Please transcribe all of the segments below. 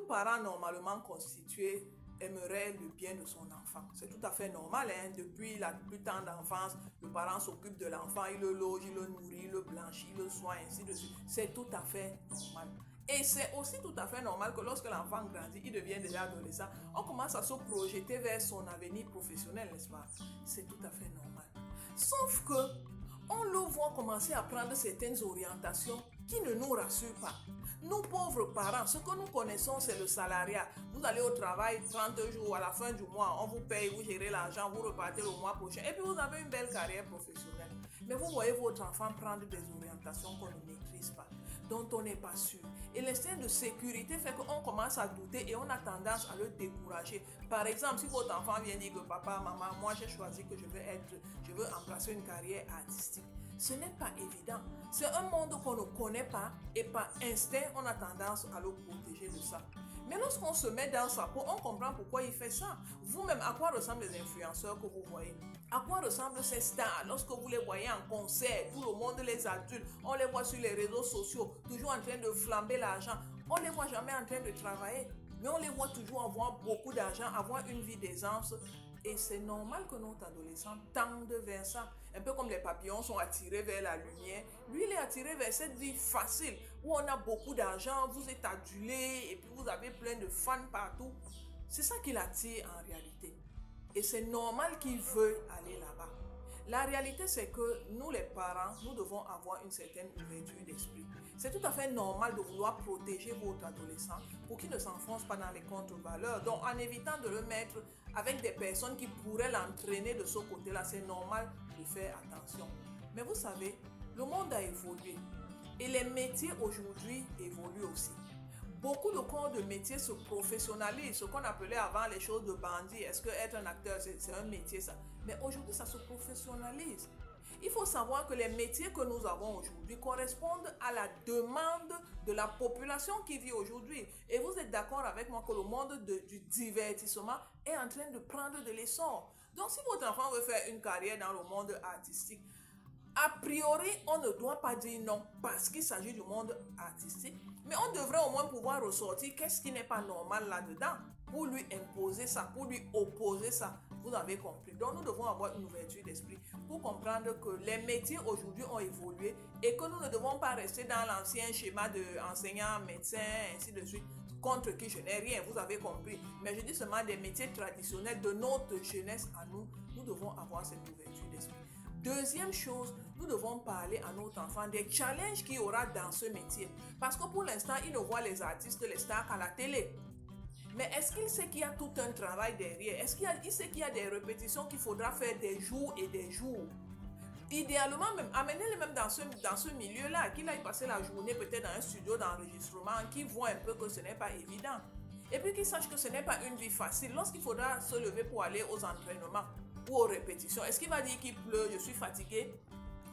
parent normalement constitué aimerait le bien de son enfant. C'est tout à fait normal, hein? Depuis la plus tendre enfance, le parent s'occupe de l'enfant, il le loge, il le nourrit, il le blanchit, il le soigne, ainsi de suite. C'est tout à fait normal. Et c'est aussi tout à fait normal que lorsque l'enfant grandit, il devient déjà adolescent, on commence à se projeter vers son avenir professionnel, n'est-ce pas? C'est tout à fait normal. Sauf que on le voit commencer à prendre certaines orientations qui ne nous rassurent pas. Nous pauvres parents, ce que nous connaissons, c'est le salariat. Vous allez au travail 30 jours, à la fin du mois, on vous paye, vous gérez l'argent, vous repartez le mois prochain et puis vous avez une belle carrière professionnelle. Mais vous voyez votre enfant prendre des orientations qu'on ne maîtrise pas, dont on n'est pas sûr. Et l'instinct de sécurité fait qu'on commence à douter et on a tendance à le décourager. Par exemple, si votre enfant vient dire que papa, maman, moi j'ai choisi que je veux embrasser une carrière artistique. Ce n'est pas évident. C'est un monde qu'on ne connaît pas et par instinct, on a tendance à le protéger de ça. Mais lorsqu'on se met dans sa peau, on comprend pourquoi il fait ça. Vous-même, à quoi ressemblent les influenceurs que vous voyez? À quoi ressemblent ces stars? Lorsque vous les voyez en concert, tout le monde les adule, on les voit sur les réseaux sociaux, toujours en train de flamber l'argent. On ne les voit jamais en train de travailler, mais on les voit toujours avoir beaucoup d'argent, avoir une vie d'aisance. Et c'est normal que notre adolescent tende vers ça. Un peu comme les papillons sont attirés vers la lumière. Lui, il est attiré vers cette vie facile où on a beaucoup d'argent, vous êtes adulé et puis vous avez plein de fans partout. C'est ça qui l'attire en réalité. Et c'est normal qu'il veuille aller là-bas. La réalité, c'est que nous, les parents, nous devons avoir une certaine ouverture d'esprit. C'est tout à fait normal de vouloir protéger votre adolescent pour qu'il ne s'enfonce pas dans les contre-valeurs. Donc, en évitant de le mettre avec des personnes qui pourraient l'entraîner de ce côté-là, c'est normal de faire attention. Mais vous savez, le monde a évolué et les métiers aujourd'hui évoluent aussi. Beaucoup de corps de métier se professionnalisent, ce qu'on appelait avant les choses de bandits. Est-ce que être un acteur, c'est un métier ça? Mais aujourd'hui, ça se professionnalise. Il faut savoir que les métiers que nous avons aujourd'hui correspondent à la demande de la population qui vit aujourd'hui. Et vous êtes d'accord avec moi que le monde du divertissement est en train de prendre de l'essor. Donc, si votre enfant veut faire une carrière dans le monde artistique, a priori, on ne doit pas dire non parce qu'il s'agit du monde artistique, mais on devrait au moins pouvoir ressortir qu'est-ce qui n'est pas normal là-dedans pour lui imposer ça, pour lui opposer ça. Vous avez compris. Donc, nous devons avoir une ouverture d'esprit pour comprendre que les métiers aujourd'hui ont évolué et que nous ne devons pas rester dans l'ancien schéma d'enseignant, médecin, ainsi de suite, contre qui je n'ai rien, vous avez compris. Mais je dis seulement des métiers traditionnels de notre jeunesse à nous, nous devons avoir cette ouverture d'esprit. Deuxième chose, nous devons parler à notre enfant des challenges qu'il y aura dans ce métier. Parce que pour l'instant, il ne voit les artistes, les stars qu'à la télé. Mais est-ce qu'il sait qu'il y a tout un travail derrière? Est-ce qu'il sait qu'il y a des répétitions qu'il faudra faire des jours et des jours? Idéalement, même, amenez-le même dans ce milieu-là, qu'il aille passer la journée peut-être dans un studio d'enregistrement, qu'il voit un peu que ce n'est pas évident. Et puis qu'il sache que ce n'est pas une vie facile. Lorsqu'il faudra se lever pour aller aux entraînements ou aux répétitions, est-ce qu'il va dire qu'il pleut, je suis fatigué?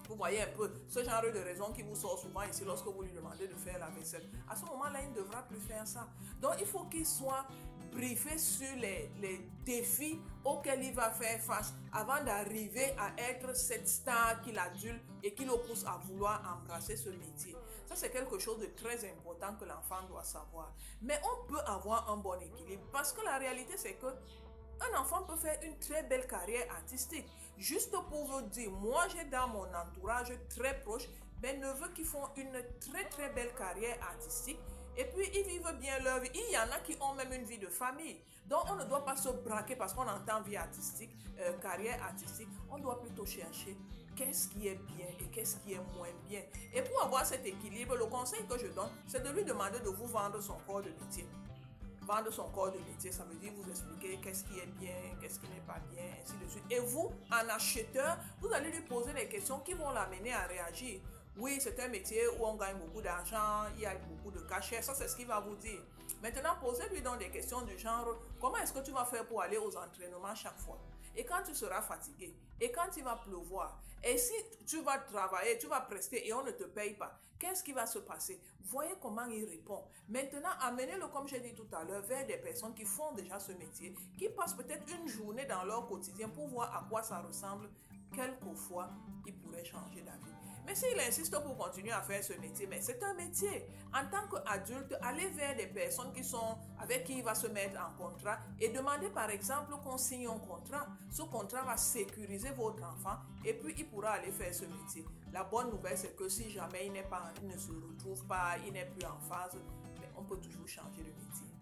Vous voyez un peu ce genre de raison qui vous sort souvent ici lorsque vous lui demandez de faire la vaisselle. À ce moment-là, il ne devra plus faire ça. Donc, il faut qu'il soit briefé sur les défis auxquels il va faire face avant d'arriver à être cette star qu'il adule et qui le pousse à vouloir embrasser ce métier. Ça, c'est quelque chose de très important que l'enfant doit savoir. Mais on peut avoir un bon équilibre parce que la réalité, c'est que un enfant peut faire une très belle carrière artistique. Juste pour vous dire, moi j'ai dans mon entourage très proche mes neveux qui font une très très belle carrière artistique et puis ils vivent bien leur vie. Il y en a qui ont même une vie de famille. Donc on ne doit pas se braquer parce qu'on entend vie artistique, carrière artistique. On doit plutôt chercher qu'est-ce qui est bien et qu'est-ce qui est moins bien. Et pour avoir cet équilibre, le conseil que je donne, c'est de lui demander de vous vendre son corps de métier. Vendre son corps de métier, ça veut dire vous expliquer qu'est-ce qui est bien, qu'est-ce qui n'est pas bien, ainsi de suite. Et vous, en acheteur, vous allez lui poser des questions qui vont l'amener à réagir. Oui, c'est un métier où on gagne beaucoup d'argent, il y a beaucoup de cachets, ça c'est ce qu'il va vous dire. Maintenant, posez-lui donc des questions du genre, comment est-ce que tu vas faire pour aller aux entraînements chaque fois? Et quand tu seras fatigué? Et quand il va pleuvoir? Et si tu vas travailler, tu vas prester et on ne te paye pas, qu'est-ce qui va se passer? Voyez comment il répond. Maintenant, amenez-le, comme j'ai dit tout à l'heure, vers des personnes qui font déjà ce métier, qui passent peut-être une journée dans leur quotidien pour voir à quoi ça ressemble. Quelquefois, il pourrait changer d'avis. Mais s'il insiste pour continuer à faire ce métier, mais c'est un métier. En tant qu'adulte, allez vers des personnes avec qui il va se mettre en contrat et demander par exemple qu'on signe un contrat. Ce contrat va sécuriser votre enfant et puis il pourra aller faire ce métier. La bonne nouvelle, c'est que si jamais il ne se retrouve pas, il n'est plus en phase, mais on peut toujours changer de métier.